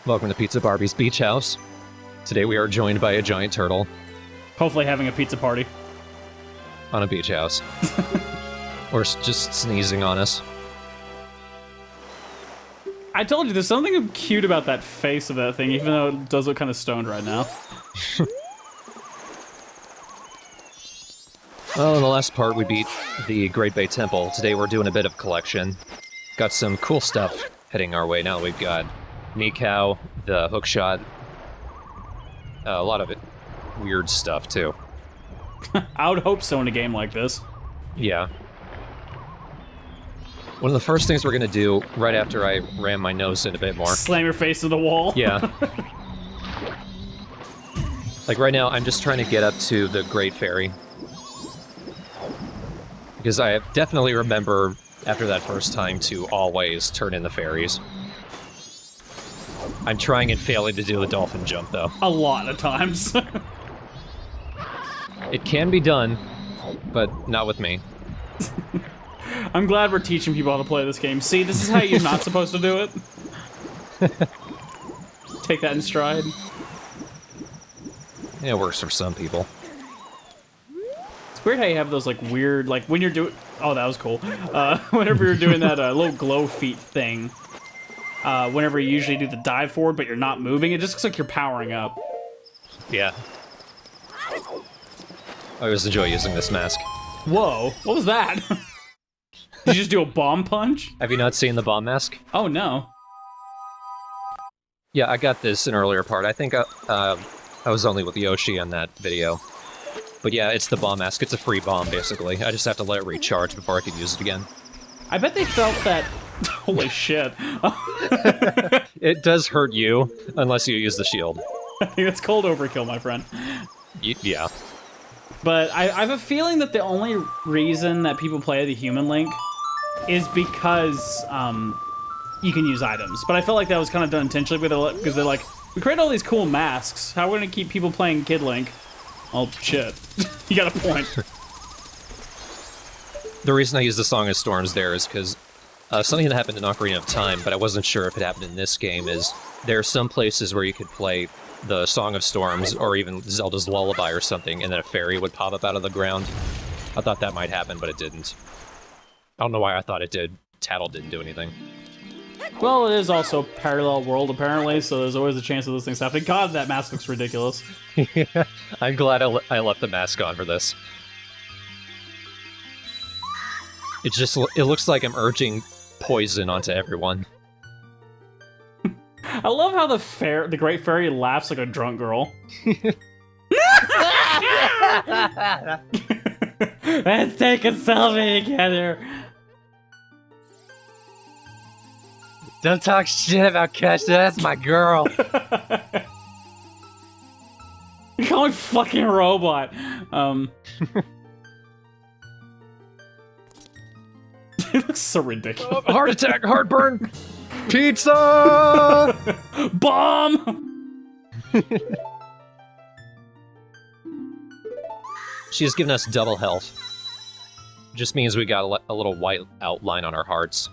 Welcome to Pizza Barbie's Beach House. Today we are joined by a giant turtle Hopefully having a pizza party. on a beach house. Or just sneezing on us. I told you, there's something cute about that face of that thing, even though it does look kind of stoned right now. Well, in the last part we beat the Great Bay Temple. Today we're doing a bit of collection. Got some cool stuff heading our way now. We've got Mikau, the hookshot, a lot of it weird stuff too. I would hope so in a game like this. Yeah. One of the first things we're gonna do right after I ram my nose in a bit more. Slam your face to the wall. Yeah. Like right now, I'm just trying to get up to the Great Ferry. Because I definitely remember after that first time to always turn in the ferries. I'm trying and failing to do the dolphin jump, though. A lot of times. It can be done, but not with me. I'm glad we're teaching people how to play this game. See, this is how you're not supposed to do it. Take that in stride. Yeah, it works for some people. It's weird how you have those, like, weird, like, when you're doing... Oh, that was cool. Whenever you're doing that little glow feet thing, whenever you usually do the dive forward, but you're not moving, it just looks like you're powering up. Yeah. I always enjoy using this mask. Whoa, what was that? Did you just do a bomb punch? Have you not seen the bomb mask? Oh, no. Yeah, I got this in an earlier part. I think I was only with Yoshi on that video. But yeah, it's the bomb mask. It's a free bomb, basically. I just have to let it recharge before I can use it again. I bet they felt that... Holy shit. It does hurt you, unless you use the shield. I think that's cold overkill, my friend. Yeah. But I have a feeling that the only reason that people play the human Link is because you can use items. But I felt like that was kind of done intentionally because they're like, we create all these cool masks. How are we going to keep people playing Kid Link? Oh, shit. You got a point. The reason I use the Song of Storms there is because something that happened in Ocarina of Time, but I wasn't sure if it happened in this game, is there are some places where you could play the Song of Storms, or even Zelda's Lullaby or something, and then a fairy would pop up out of the ground. I thought that might happen, but it didn't. I don't know why I thought it did. Tattle didn't do anything. Well, it is also a parallel world, apparently, so there's always a chance of those things happening. God, that mask looks ridiculous. Yeah, I'm glad I left the mask on for this. It looks like I'm urging poison onto everyone. I love how the Great Fairy laughs like a drunk girl. Let's take a selfie together. Don't talk shit about Kesha, that's my girl. You're calling fucking robot. It looks so ridiculous. Heart attack, heartburn, pizza! Bomb! She has given us double health. Just means we got a little white outline on our hearts.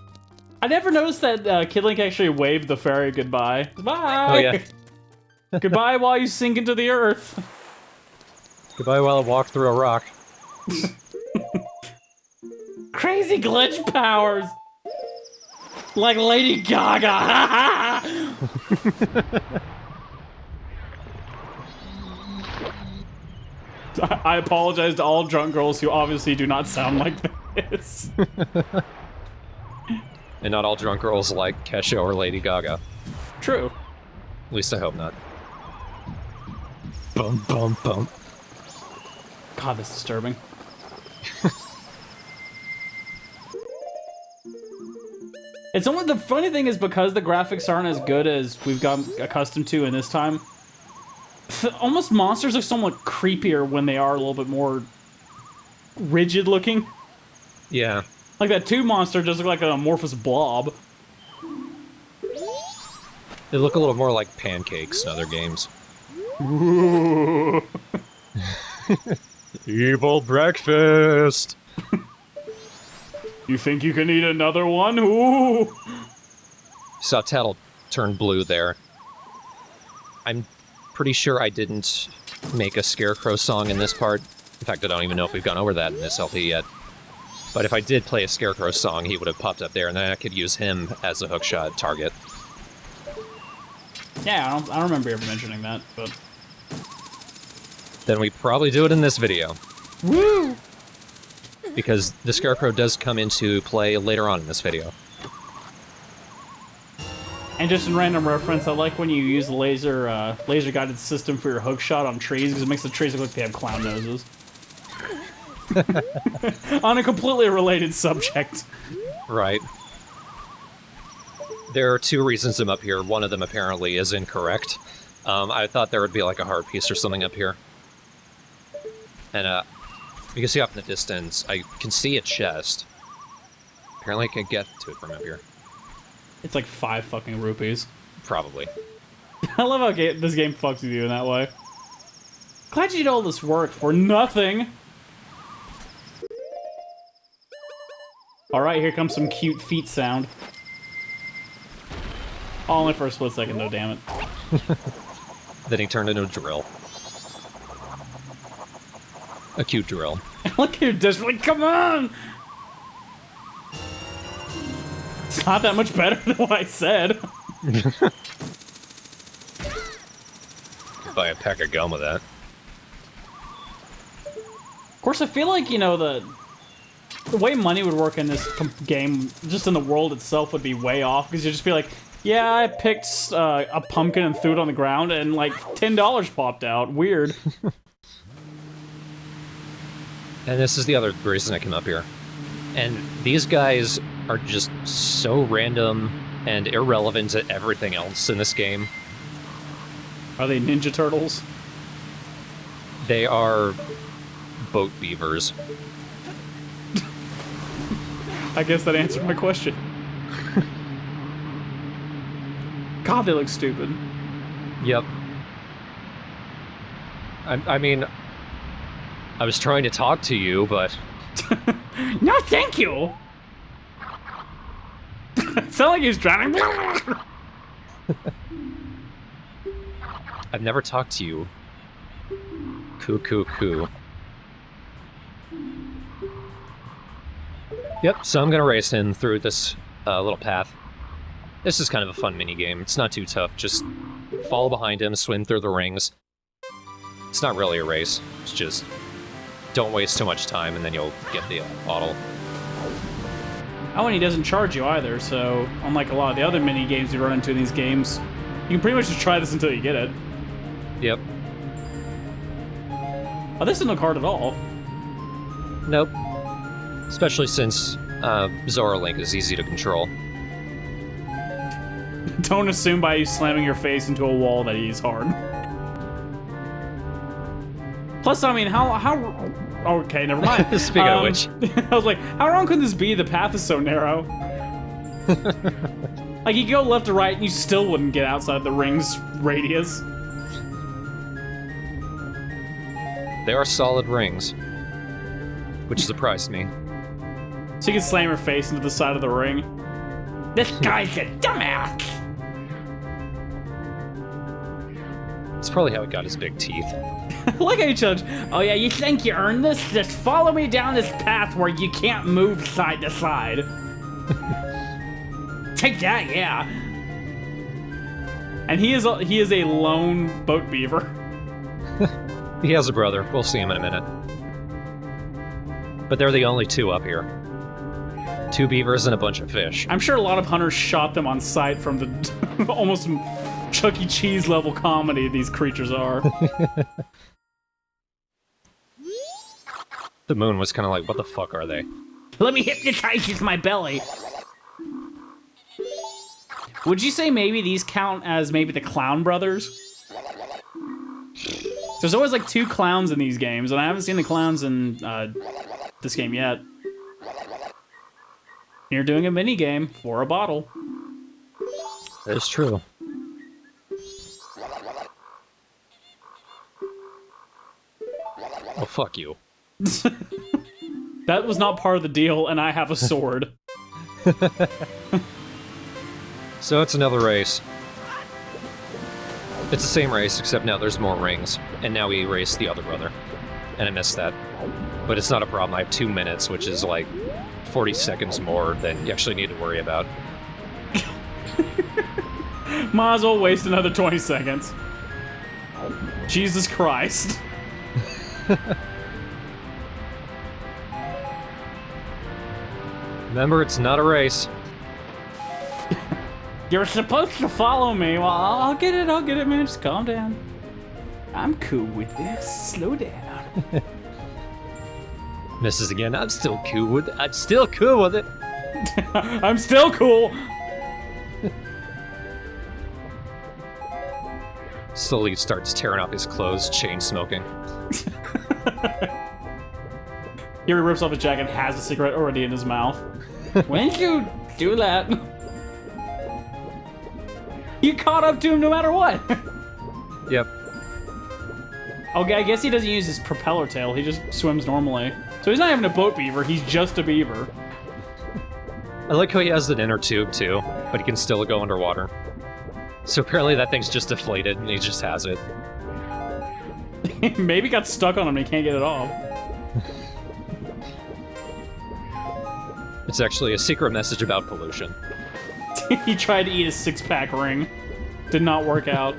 I never noticed that Kid Link actually waved the fairy goodbye. Bye! Oh yeah. Goodbye while you sink into the earth. Goodbye while I walk through a rock. Crazy glitch powers! Like Lady Gaga! I apologize to all drunk girls who obviously do not sound like this. And not all drunk girls like Kesha or Lady Gaga. True. At least I hope not. Bum, bum, bum. God, that's disturbing. It's only the funny thing is because the graphics aren't as good as we've gotten accustomed to in this time. Almost monsters look somewhat creepier when they are a little bit more rigid looking. Yeah. Like that 2 monster just look like an amorphous blob. They look a little more like pancakes in other games. Ooh. Evil breakfast! You think you can eat another one? Ooh! Saw Tattle turn blue there. I'm pretty sure I didn't make a Scarecrow song in this part. In fact, I don't even know if we've gone over that in this LP yet. But if I did play a Scarecrow song, he would have popped up there, and then I could use him as a hookshot target. Yeah, I don't remember ever mentioning that, but... Then we probably do it in this video. Woo! Because the Scarecrow does come into play later on in this video. And just in random reference, I like when you use the laser-guided system for your hookshot on trees, because it makes the trees look like they have clown noses. On a completely related subject. Right. There are 2 reasons I'm up here. One of them apparently is incorrect. I thought there would be like a heart piece or something up here. And you can see off in the distance, I can see a chest. Apparently I can get to it from up here. It's like 5 fucking rupees. Probably. I love how this game fucks with you in that way. Glad you did all this work for nothing. Alright, here comes some cute feet sound. Only for a split second though, damn it. Then he turned into a drill. A cute drill. Look at your desperately, come on! It's not that much better than what I said. Buy a pack of gum with that. Of course, I feel like, you know, the way money would work in this game, just in the world itself, would be way off, because you'd just be like, yeah, I picked a pumpkin and threw it on the ground, and like $10 popped out. Weird. And this is the other reason I came up here. And these guys are just so random and irrelevant to everything else in this game. Are they Ninja Turtles? They are boat beavers. I guess that answered my question. God, they look stupid. Yep. I mean, I was trying to talk to you, but... No, thank you! It sounded like he was drowning. I've never talked to you. Coo. Yep, so I'm gonna race in through this little path. This is kind of a fun mini-game. It's not too tough. Just follow behind him, swim through the rings. It's not really a race. It's just don't waste too much time, and then you'll get the bottle. Oh, and he doesn't charge you either, so unlike a lot of the other mini games you run into in these games, you can pretty much just try this until you get it. Yep. Oh, this doesn't look hard at all. Nope. Especially since Zora Link is easy to control. Don't assume by you slamming your face into a wall that he's hard. Plus, I mean, how... Okay, never mind. Speaking of which. I was like, how wrong could this be? The path is so narrow. Like, you go left to right and you still wouldn't get outside the ring's radius. They are solid rings. Which surprised me. So you can slam your face into the side of the ring. This guy's a dumbass! It's probably how he got his big teeth. Look at each other. Oh yeah, you think you earned this? Just follow me down this path where you can't move side to side. Take that, yeah. And he is a lone boat beaver. He has a brother. We'll see him in a minute. But they're the only 2 up here. 2 beavers and a bunch of fish. I'm sure a lot of hunters shot them on sight from the almost Chuck E. Cheese level comedy these creatures are. The moon was kind of like, what the fuck are they? Let me hypnotize you with my belly. Would you say maybe these count as maybe the Clown Brothers? There's always like 2 clowns in these games, and I haven't seen the clowns in this game yet. You're doing a mini game for a bottle. That is true. Oh, fuck you. That was not part of the deal, and I have a sword. So it's another race. It's the same race, except now there's more rings, and now we race the other brother. And I missed that. But it's not a problem. I have 2 minutes, which is like 40 seconds more than you actually need to worry about. Might as well waste another 20 seconds. Jesus Christ. Remember, it's not a race. You're supposed to follow me. Well, I'll get it, man. Just calm down. I'm cool with this. Slow down. Misses again. I'm still cool with it. I'm still cool with it. I'm still cool. Slowly starts tearing off his clothes, chain smoking. Here he rips off his jacket, has a cigarette already in his mouth. When did you do that? You caught up to him no matter what. Yep. Okay, I guess he doesn't use his propeller tail. He just swims normally. So he's not even a boat beaver. He's just a beaver. I like how he has an inner tube, too, but he can still go underwater. So apparently that thing's just deflated, and he just has it. Maybe got stuck on him and he can't get it off. It's actually a secret message about pollution. He tried to eat a 6-pack ring. Did not work out.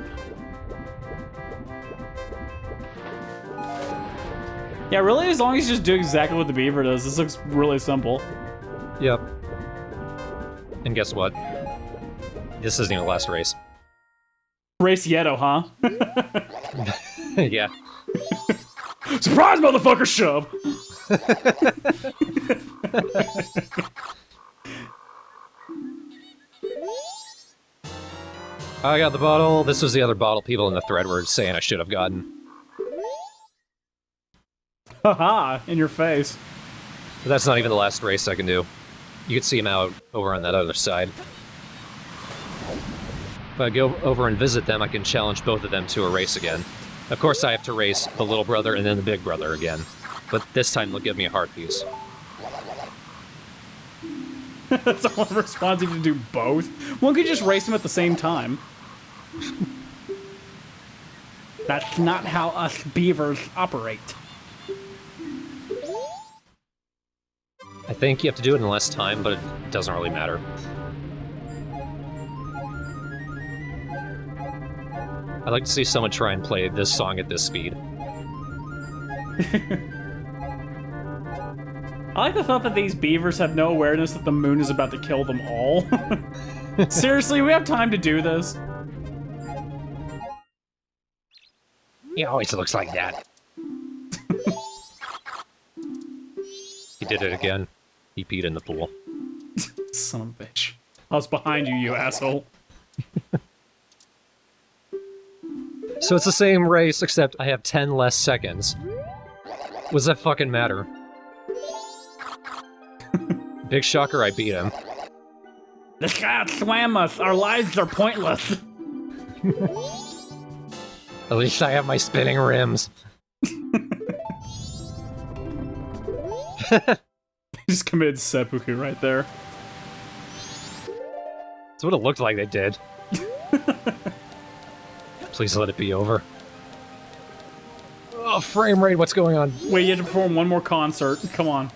Yeah, really, as long as you just do exactly what the beaver does, this looks really simple. Yep. And guess what? This isn't even the last race. Race Yeto, huh? Yeah. Surprise, motherfucker, shove! I got the bottle. This was the other bottle people in the thread were saying I should have gotten. Haha, in your face. But that's not even the last race I can do. You can see him out over on that other side. If I go over and visit them, I can challenge both of them to a race again. Of course, I have to race the little brother and then the big brother again. But this time they'll give me a heart piece. That's all I'm responsive to do both. One could just race them at the same time. That's not how us beavers operate. I think you have to do it in less time, but it doesn't really matter. I'd like to see someone try and play this song at this speed. I like the thought that these beavers have no awareness that the moon is about to kill them all. Seriously, we have time to do this. He always looks like that. He did it again. He peed in the pool. Son of a bitch. I was behind you, you asshole. So it's the same race, except I have 10 less seconds. What does that fucking matter? Big shocker, I beat him. The cat swam us. Our lives are pointless. At least I have my spinning rims. Just committed seppuku right there. That's what it looked like they did. Please let it be over. Oh, frame rate, what's going on? Wait, you have to perform one more concert. Come on.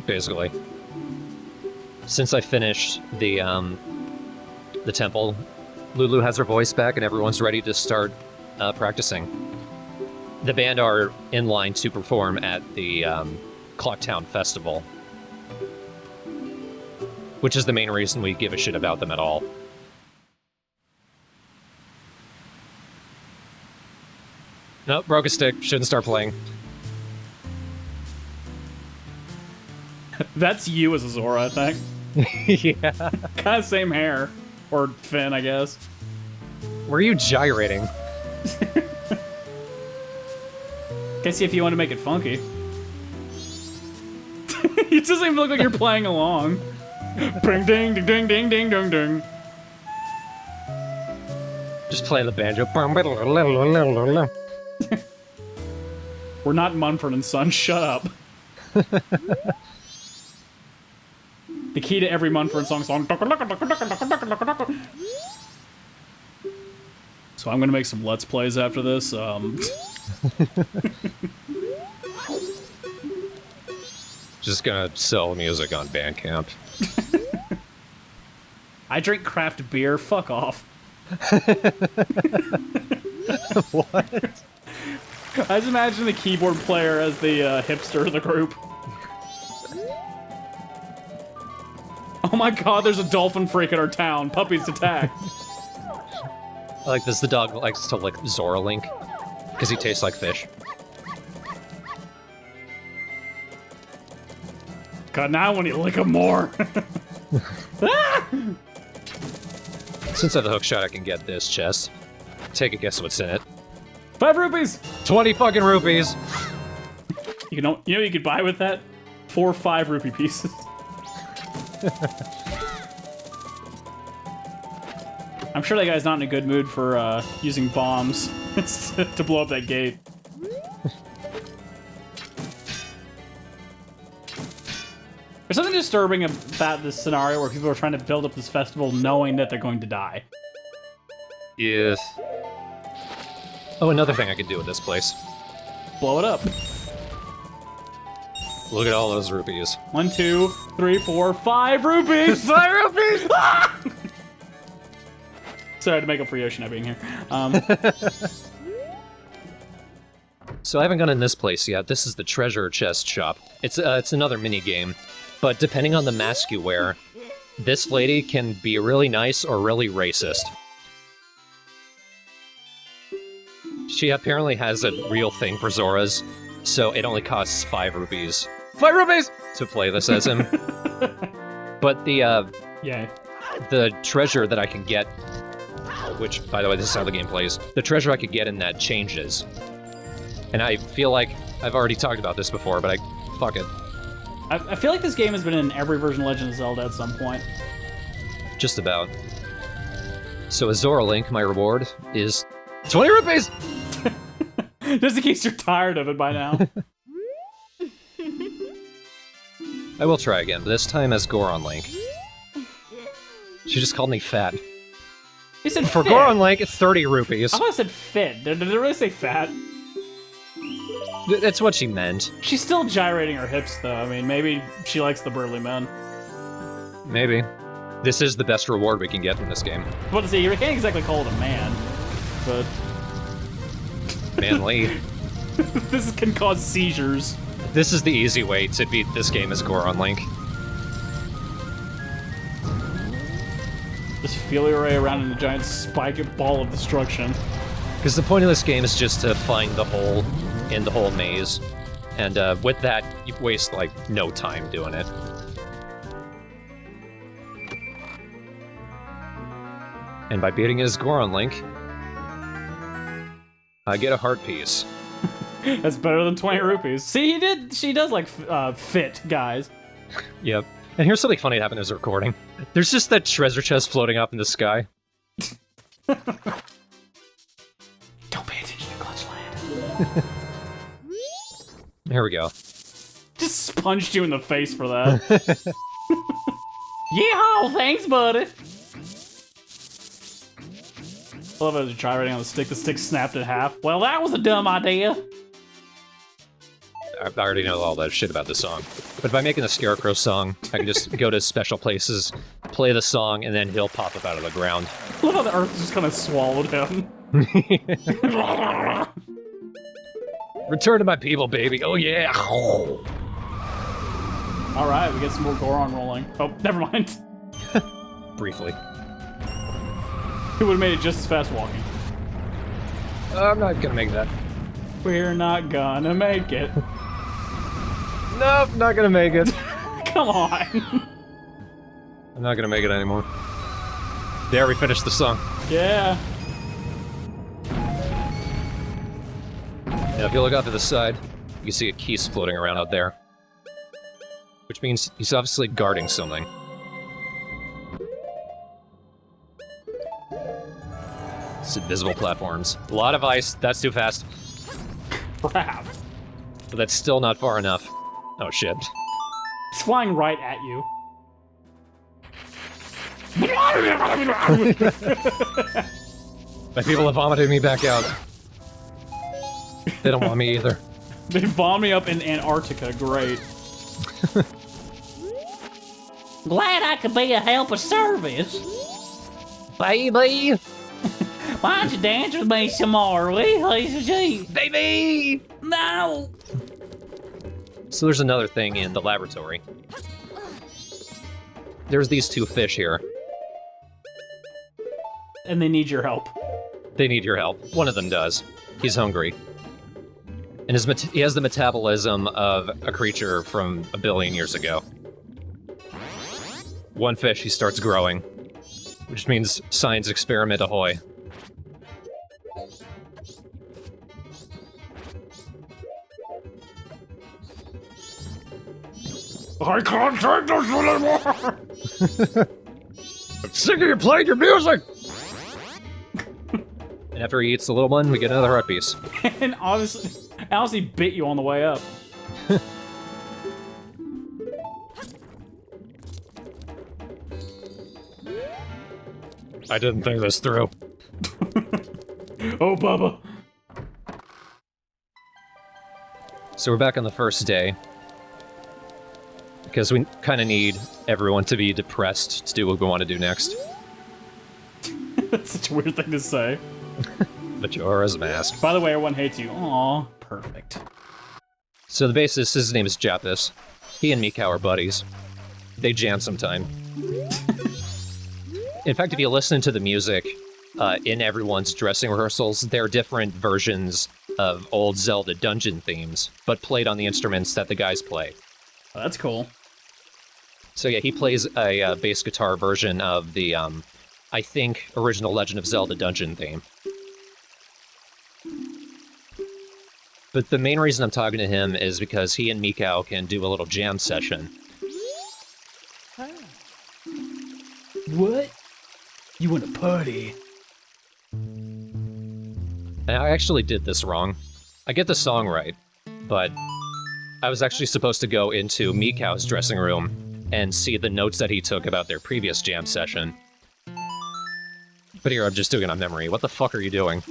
Basically. Since I finished the temple, Lulu has her voice back and everyone's ready to start practicing. The band are in line to perform at the Clocktown Festival, which is the main reason we give a shit about them at all. Nope, broke a stick. Shouldn't start playing. That's you as a Zora, I think. Yeah. Kind of same hair. Or fin, I guess. Where are you gyrating? Can see if you want to make it funky. It doesn't even look like you're playing along. Bing, ding, ding, ding, ding, ding, ding, ding. Just play the banjo. We're not Mumford & Sons, shut up. The key to every Mumford & Sons song. So I'm gonna make some Let's Plays after this. Just gonna sell music on Bandcamp. I drink craft beer. Fuck off. What? I just imagine the keyboard player as the hipster of the group. Oh my god, there's a dolphin freak in our town. Puppies attack. Like this, the dog likes to lick Zora Link because he tastes like fish. God, now I want to lick him more. Ah! Since I have the hook shot, I can get this chest. Take a guess what's in it. 5 rupees! 20 fucking rupees! You know what you could buy with that? 4 5 rupee pieces. I'm sure that guy's not in a good mood for using bombs to blow up that gate. There's something disturbing about this scenario where people are trying to build up this festival knowing that they're going to die. Yes. Oh, another thing I could do with this place. Blow it up. Look at all those rupees. 1, 2, 3, 4, 5 rupees! 5 rupees! Ah! Sorry to make up for Yoshi not being here. So I haven't gone in this place yet. This is the treasure chest shop. It's another mini game, but depending on the mask you wear, this lady can be really nice or really racist. She apparently has a real thing for Zoras, so it only costs 5 rupees. 5 rupees to play this as him. But Yay. the treasure that I can get, which, by the way, this is how the game plays, the treasure I could get in that changes. And I feel like I've already talked about this before, but fuck it. I feel like this game has been in every version of Legend of Zelda at some point. Just about. So as Zora Link, my reward is 20 rupees! Just in case you're tired of it by now. I will try again, but this time as Goron Link. She just called me fat. He said For fit. Goron Link, it's 30 rupees. I thought I said fit. Did it really say fat? That's what she meant. She's still gyrating her hips, though. I mean, maybe she likes the burly men. Maybe. This is the best reward we can get from this game. But to say, you can't exactly call it a man, but Manly. this can cause seizures. This is the easy way to beat this game as Goron Link. Just feel your way around in a giant spike ball of destruction. Because the point of this game is just to find the hole in the whole maze. And with that, you waste, like, no time doing it. And by beating his Goron Link, I get a heart piece. That's better than 20 rupees. See, she does like fit guys. Yep. And here's something funny that happened as a recording. There's just that treasure chest floating up in the sky. Don't pay attention to Clutchland. There we go. Just punched you in the face for that. Yeehaw! Thanks, buddy! I love it as you're gyrating on the stick snapped in half. Well, that was a dumb idea. I already know all that shit about the song. But by making the Scarecrow song, I can just go to special places, play the song, and then he'll pop up out of the ground. I love how the earth just kind of swallowed him. Return to my people, baby. Oh, yeah. Alright, we get some more Goron rolling. Oh, never mind. Briefly. He would have made it just as fast walking. I'm not gonna make that. We're not gonna make it. Nope, not gonna make it. Come on. I'm not gonna make it anymore. There, we finished the song. Yeah. Now, if you look off to the side, you can see a Keese floating around out there. Which means he's obviously guarding something. It's invisible platforms. A lot of ice. That's too fast. Crap. But that's still not far enough. Oh, shit. It's flying right at you. My people have vomited me back out. They don't want me either. They vomit me up in Antarctica. Great. Glad I could be a help of service. Baby! Why don't you dance with me some more, will you? Baby! No! So there's another thing in the laboratory. There's these two fish here. And they need your help. They need your help. One of them does. He's hungry. And he has the metabolism of a creature from 1 billion years ago. One fish, he starts growing. Which means science experiment ahoy. I can't take this anymore! I'm sick of you playing your music! And after he eats the little one, we get another heart piece. And honestly bit you on the way up. I didn't think this through. Oh, Bubba. So we're back on the first day. Because we kind of need everyone to be depressed to do what we want to do next. That's such a weird thing to say. Majora's Mask. By the way, everyone hates you. Aw, perfect. So the bassist, his name is Japis. He and Mikau are buddies. They jam sometime. In fact, if you listen to the music in everyone's dressing rehearsals, they're different versions of old Zelda dungeon themes, but played on the instruments that the guys play. Oh, that's cool. So yeah, he plays a bass guitar version of the, I think, original Legend of Zelda dungeon theme. But the main reason I'm talking to him is because he and Mikau can do a little jam session. What? You want a party? And I actually did this wrong. I get the song right, but I was actually supposed to go into Mikau's dressing room and see the notes that he took about their previous jam session. But here, I'm just doing it on memory. What the fuck are you doing?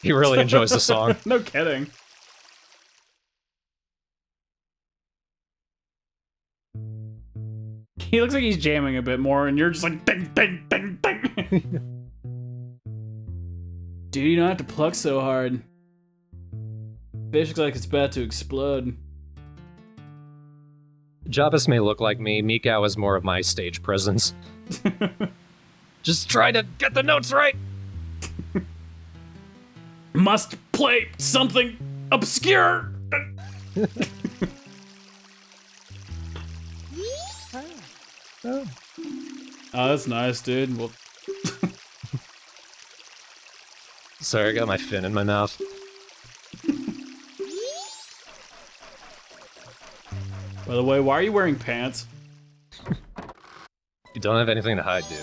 He really enjoys the song. No kidding. He looks like he's jamming a bit more, and you're just like, ding, ding, ding, ding. Dude, you don't have to pluck so hard. Fish looks like it's about to explode. Japis may look like me. Mikau is more of my stage presence. Just try to get the notes right! Must play something obscure! Oh, that's nice, dude. Well... Sorry, I got my fin in my mouth. By the way, why are you wearing pants? You don't have anything to hide, dude.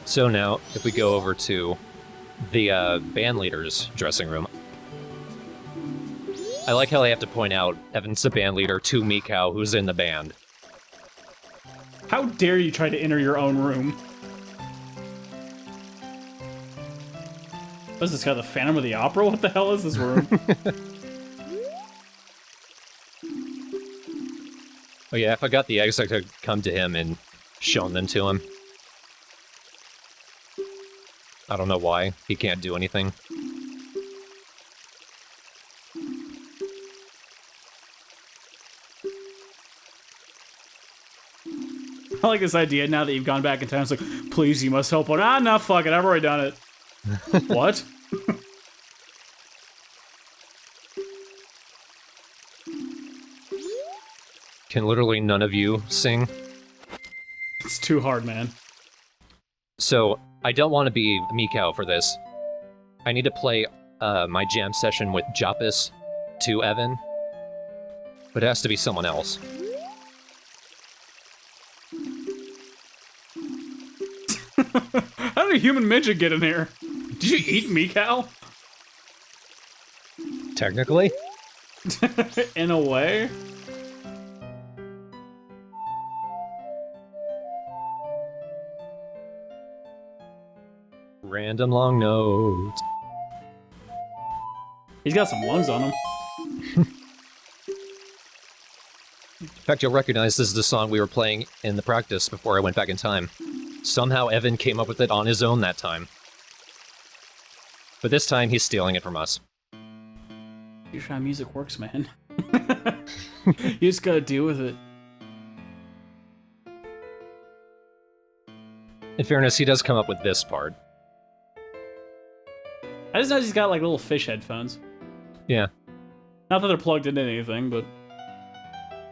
So now, if we go over to the band leader's dressing room. I like how they have to point out Evan's the band leader to Mikau, who's in the band. How dare you try to enter your own room? What is this guy, the Phantom of the Opera? What the hell is this room? Oh yeah, if I got the eggs, I could come to him and shown them to him. I don't know why. He can't do anything. I like this idea now that you've gone back in time. It's like, please, you must help. Ah, no, fuck it. I've already done it. What? Can literally none of you sing? It's too hard, man. So, I don't want to be Mikau for this. I need to play my jam session with Japis to Evan. But it has to be someone else. How did a human midget get in here? Did you eat Mikau? Technically? In a way? Random long note. He's got some lungs on him. In fact, you'll recognize this is the song we were playing in the practice before I went back in time. Somehow Evan came up with it on his own that time. But this time, he's stealing it from us. Here's how music works, man. You just gotta deal with it. In fairness, he does come up with this part. I just know he's got like little fish headphones. Yeah. Not that they're plugged into anything, but...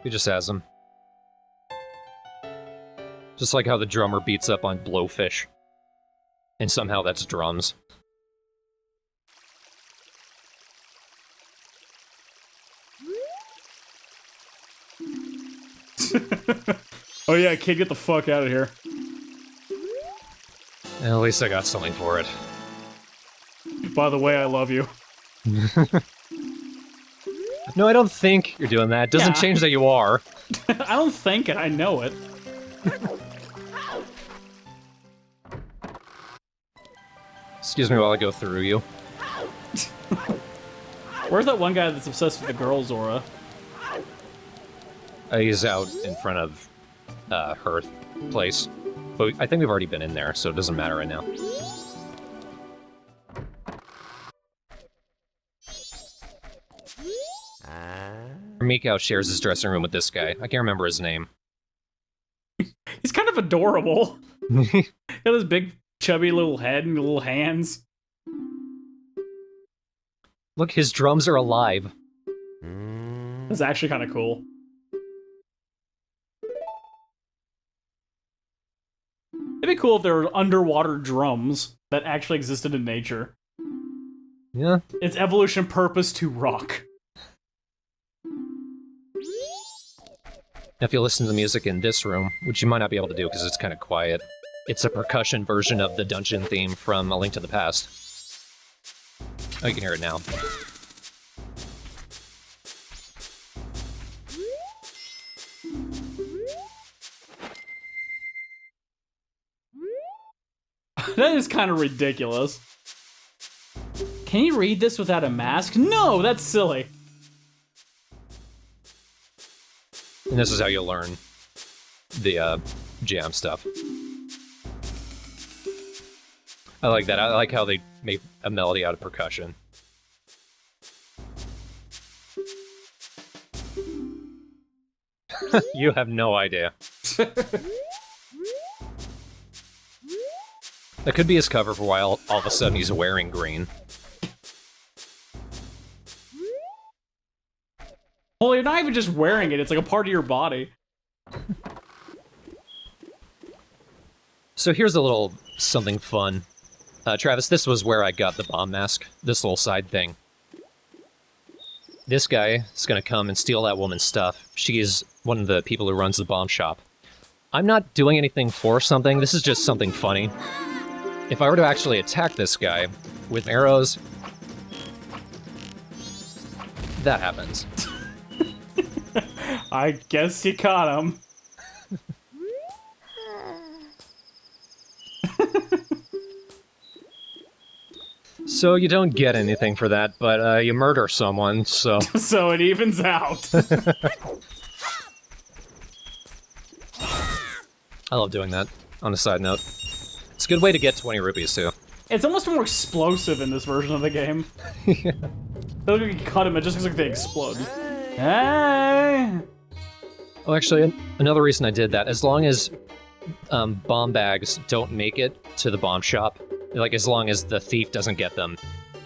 He just has them. Just like how the drummer beats up on blowfish. And somehow that's drums. Oh yeah, kid, get the fuck out of here. At least I got something for it. By the way, I love you. No, I don't think you're doing that. It doesn't change that you are. I don't think it, I know it. Excuse me while I go through you. Where's that one guy that's obsessed with the girl, Zora? He's out in front of her place. But I think we've already been in there, so it doesn't matter right now. Mikao shares his dressing room with this guy. I can't remember his name. He's kind of adorable. Got his big, chubby little head and little hands. Look, his drums are alive. That's actually kind of cool. It'd be cool if there were underwater drums that actually existed in nature. Yeah. Its evolution purpose to rock. Now, if you listen to the music in this room, which you might not be able to do because it's kind of quiet, it's a percussion version of the dungeon theme from A Link to the Past. Oh, you can hear it now. That is kind of ridiculous. Can you read this without a mask? No, that's silly. And this is how you'll learn the jam stuff. I like that. I like how they made a melody out of percussion. You have no idea. That could be his cover for why all of a sudden he's wearing green. Well, you're not even just wearing it, it's like a part of your body. So here's a little something fun. Travis, this was where I got the bomb mask. This little side thing. This guy is gonna come and steal that woman's stuff. She's one of the people who runs the bomb shop. I'm not doing anything for something, this is just something funny. If I were to actually attack this guy with arrows, that happens. I guess you caught him. So you don't get anything for that, but you murder someone, so... So it evens out. I love doing that, on a side note. It's a good way to get 20 rupees, too. It's almost more explosive in this version of the game. Yeah. Look, you cut them, it just looks like they explode. Hey! Oh, actually, another reason I did that, as long as bomb bags don't make it to the bomb shop, like as long as the thief doesn't get them,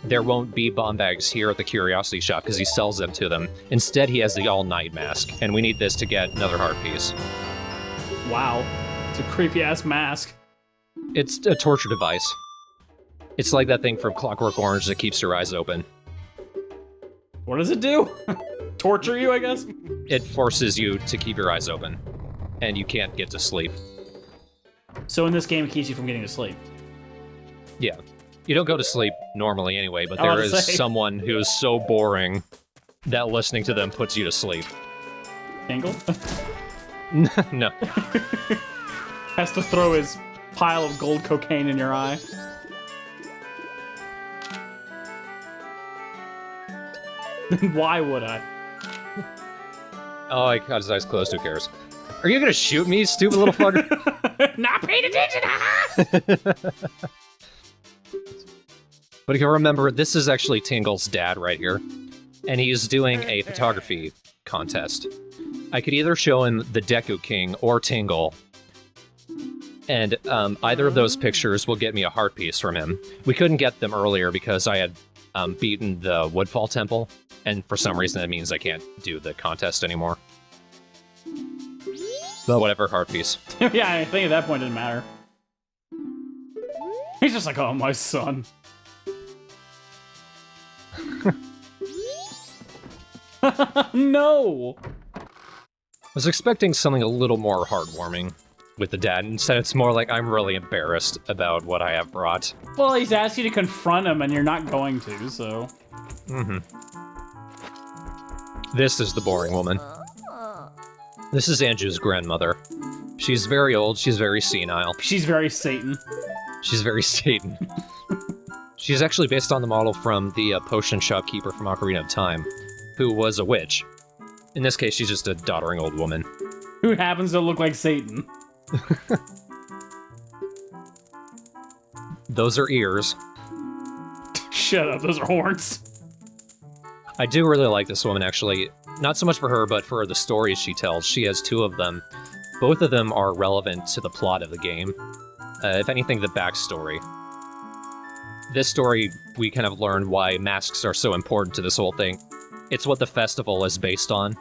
there won't be bomb bags here at the Curiosity Shop because he sells them to them. Instead, he has the all-night mask, and we need this to get another heart piece. Wow. It's a creepy-ass mask. It's a torture device. It's like that thing from Clockwork Orange that keeps your eyes open. What does it do? Torture you, I guess? It forces you to keep your eyes open, and you can't get to sleep. So in this game, it keeps you from getting to sleep. Yeah. You don't go to sleep normally anyway, but there is someone who is so boring that listening to them puts you to sleep. Tingle? No. Has to throw his pile of gold cocaine in your eye. Why would I? Oh, I got his eyes closed, who cares? Are you gonna shoot me, stupid little fucker? Not paying attention! But if you remember, this is actually Tingle's dad right here. And he's doing a photography contest. I could either show him the Deku King or Tingle, and either of those pictures will get me a heart piece from him. We couldn't get them earlier because I had beaten the Woodfall Temple, and for some reason that means I can't do the contest anymore. But whatever, heart piece. Yeah, I think at that point it didn't matter. He's just like, oh, my son. No! I was expecting something a little more heartwarming with the dad. Instead, it's more like I'm really embarrassed about what I have brought. Well, he's asked you to confront him, and you're not going to, so... Mm-hmm. This is the boring woman. This is Anju's grandmother. She's very old, she's very senile. She's very Satan. She's very Satan. She's actually based on the model from the potion shopkeeper from Ocarina of Time, who was a witch. In this case, she's just a doddering old woman. Who happens to look like Satan. Those are ears. Shut up, those are horns. I do really like this woman, actually. Not so much for her, but for the stories she tells. She has two of them. Both of them are relevant to the plot of the game. If anything, the backstory. This story, we kind of learn why masks are so important to this whole thing. It's what the festival is based on.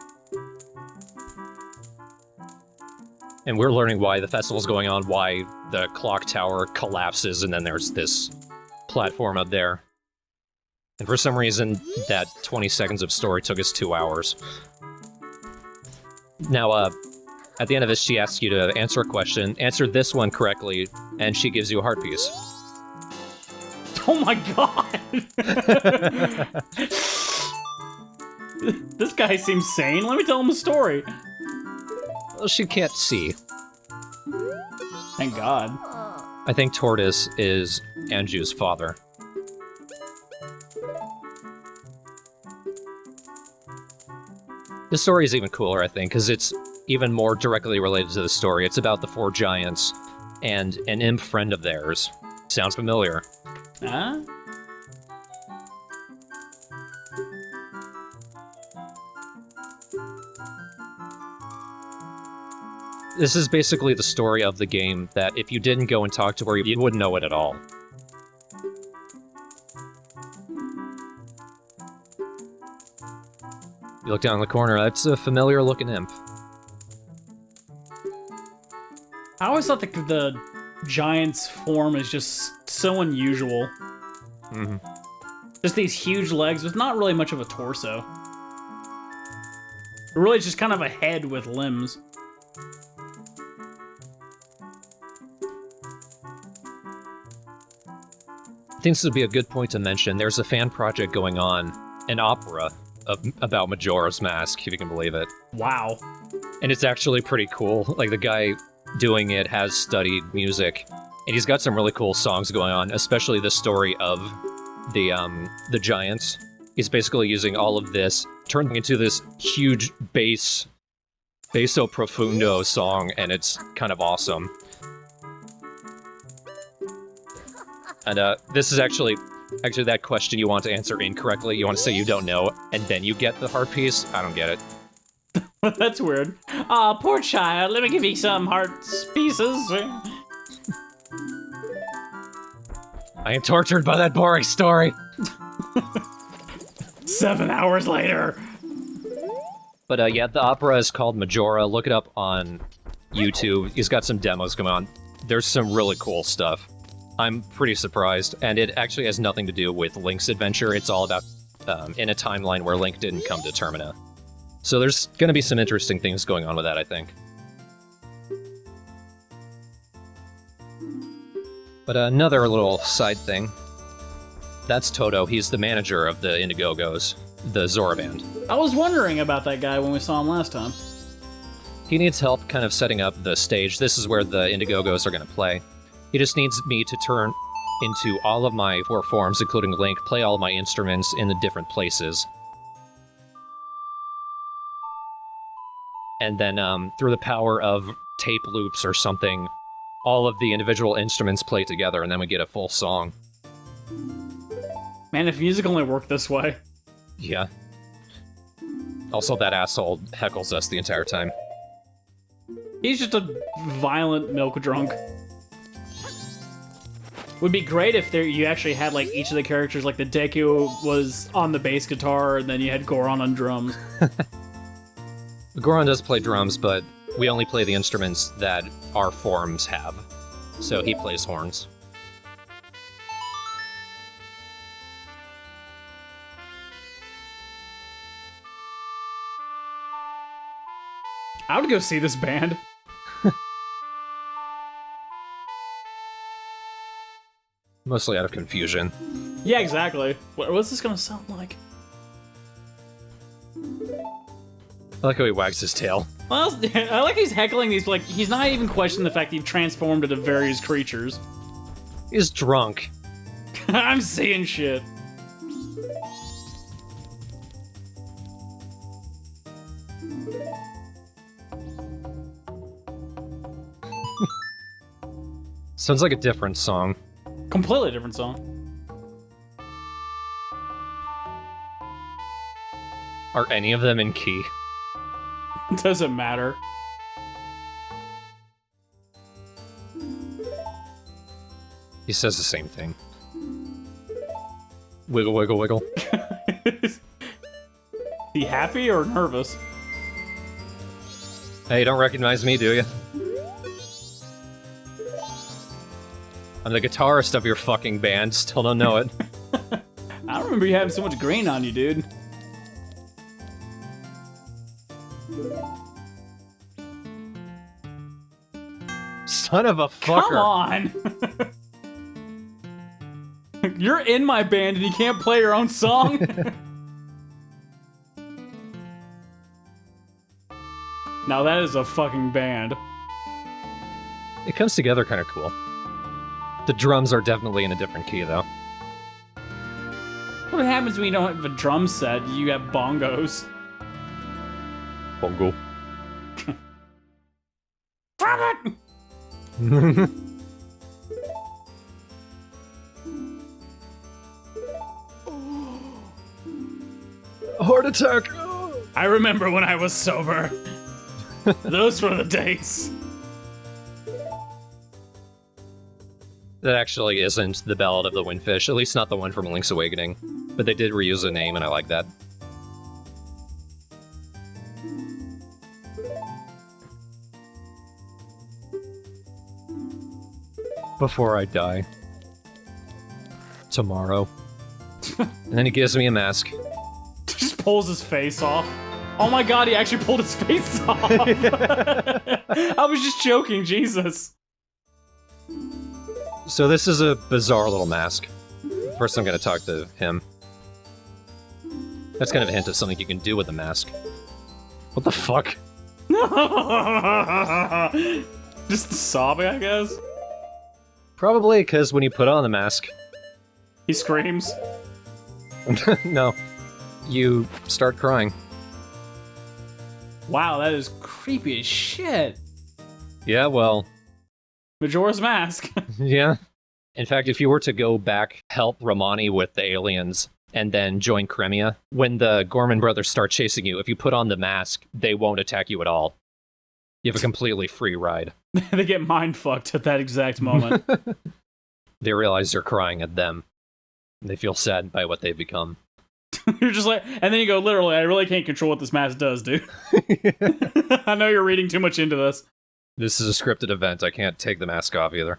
And we're learning why the festival's going on, why the clock tower collapses, and then there's this platform up there. And for some reason, that 20 seconds of story took us 2 hours. Now, at the end of this, she asks you to answer a question, answer this one correctly, and she gives you a heart piece. Oh my god! This guy seems sane. Let me tell him a story. Well, she can't see. Thank God. I think Tortoise is Anju's father. This story is even cooler, I think, because it's even more directly related to the story. It's about the four giants and an imp friend of theirs. Sounds familiar. Huh? This is basically the story of the game, that if you didn't go and talk to her, you wouldn't know it at all. You look down in the corner, that's a familiar-looking imp. I always thought the giant's form is just so unusual. Mm-hmm. Just these huge legs with not really much of a torso. Really just kind of a head with limbs. I think this would be a good point to mention. There's a fan project going on, an opera about Majora's Mask, if you can believe it. Wow. And it's actually pretty cool. Like, the guy doing it has studied music, and he's got some really cool songs going on, especially the story of the giants. He's basically using all of this, turning into this huge basso profundo song, and it's kind of awesome. And this is actually that question you want to answer incorrectly. You want to say you don't know, and then you get the heart piece? I don't get it. That's weird. Aw, poor child. Let me give you some heart pieces. I am tortured by that boring story. 7 hours later. But yeah, the opera is called Majora. Look it up on YouTube. He's got some demos going on. There's some really cool stuff. I'm pretty surprised, and it actually has nothing to do with Link's adventure. It's all about in a timeline where Link didn't come to Termina. So there's going to be some interesting things going on with that, I think. But another little side thing. That's Toto. He's the manager of the Indigogos, the Zora band. I was wondering about that guy when we saw him last time. He needs help kind of setting up the stage. This is where the Indigogos are going to play. He just needs me to turn into all of my four forms, including Link, play all of my instruments in the different places. and then through the power of tape loops or something, all of the individual instruments play together, and then we get a full song. Man, if music only worked this way. Yeah. Also, that asshole heckles us the entire time. He's just a violent milk drunk. Would be great if you actually had like each of the characters, like the Deku was on the bass guitar, and then you had Goron on drums. Goron does play drums, but we only play the instruments that our forms have. So he plays horns. I would go see this band. Mostly out of confusion. Yeah, exactly. What's this gonna sound like? I like how he wags his tail. Well, I like he's heckling these, like, he's not even questioning the fact that you've transformed into various creatures. He's drunk. I'm seeing shit. Sounds like a different song. Completely different song. Are any of them in key? Doesn't matter. He says the same thing. Wiggle, wiggle, wiggle. He happy or nervous? Hey, you don't recognize me, do you? I'm the guitarist of your fucking band, still don't know it. I don't remember you having so much green on you, dude. Son of a fucker. Come on! You're in my band and you can't play your own song? Now that is a fucking band. It comes together kind of cool. The drums are definitely in a different key, though. What happens when you don't have a drum set? You have bongos. Bongo. Damn it! Heart attack! I remember when I was sober. Those were the days. That actually isn't the Ballad of the Windfish, at least not the one from Link's Awakening. But they did reuse the name, and I like that. Before I die. Tomorrow. And then he gives me a mask. Just pulls his face off. Oh my god, he actually pulled his face off. I was just joking, Jesus. So this is a bizarre little mask. First I'm gonna talk to him. That's kind of a hint of something you can do with a mask. What the fuck? Just sobbing, I guess. Probably because when you put on the mask... He screams. No. You start crying. Wow, that is creepy as shit. Yeah, well... Majora's Mask. Yeah. In fact, if you were to go back, help Romani with the aliens, and then join Cremia, when the Gorman brothers start chasing you, if you put on the mask, they won't attack you at all. You have a completely free ride. They get mind-fucked at that exact moment. They realize you're crying at them. They feel sad by what they've become. You're just like, and then you go, literally, I really can't control what this mask does, dude. I know you're reading too much into this. This is a scripted event. I can't take the mask off either.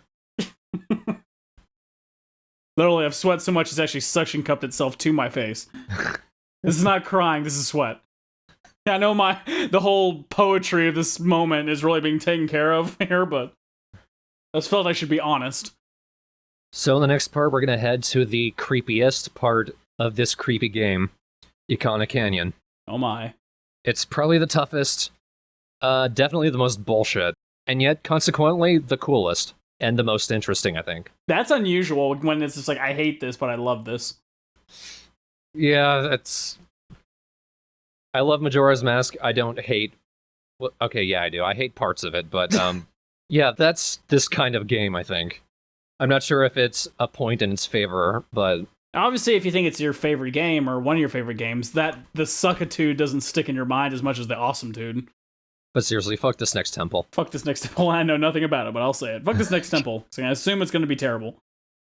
Literally, I've sweat so much it's actually suction cupped itself to my face. This is not crying, this is sweat. Yeah, I know the whole poetry of this moment is really being taken care of here, but I just felt I should be honest. So in the next part, we're going to head to the creepiest part of this creepy game, Ikana Canyon. Oh my. It's probably the toughest, definitely the most bullshit, and yet, consequently, the coolest, and the most interesting, I think. That's unusual when it's just like, I hate this, but I love this. Yeah, that's... I love Majora's Mask. I don't hate Well, okay, yeah, I do. I hate parts of it, but yeah, that's this kind of game, I think. I'm not sure if it's a point in its favor, but Obviously, if you think it's your favorite game or one of your favorite games, that the suckitude doesn't stick in your mind as much as the awesome-tude. seriously, fuck this next temple. Fuck this next temple. I know nothing about it, but I'll say it. Fuck this next temple. So I assume it's going to be terrible.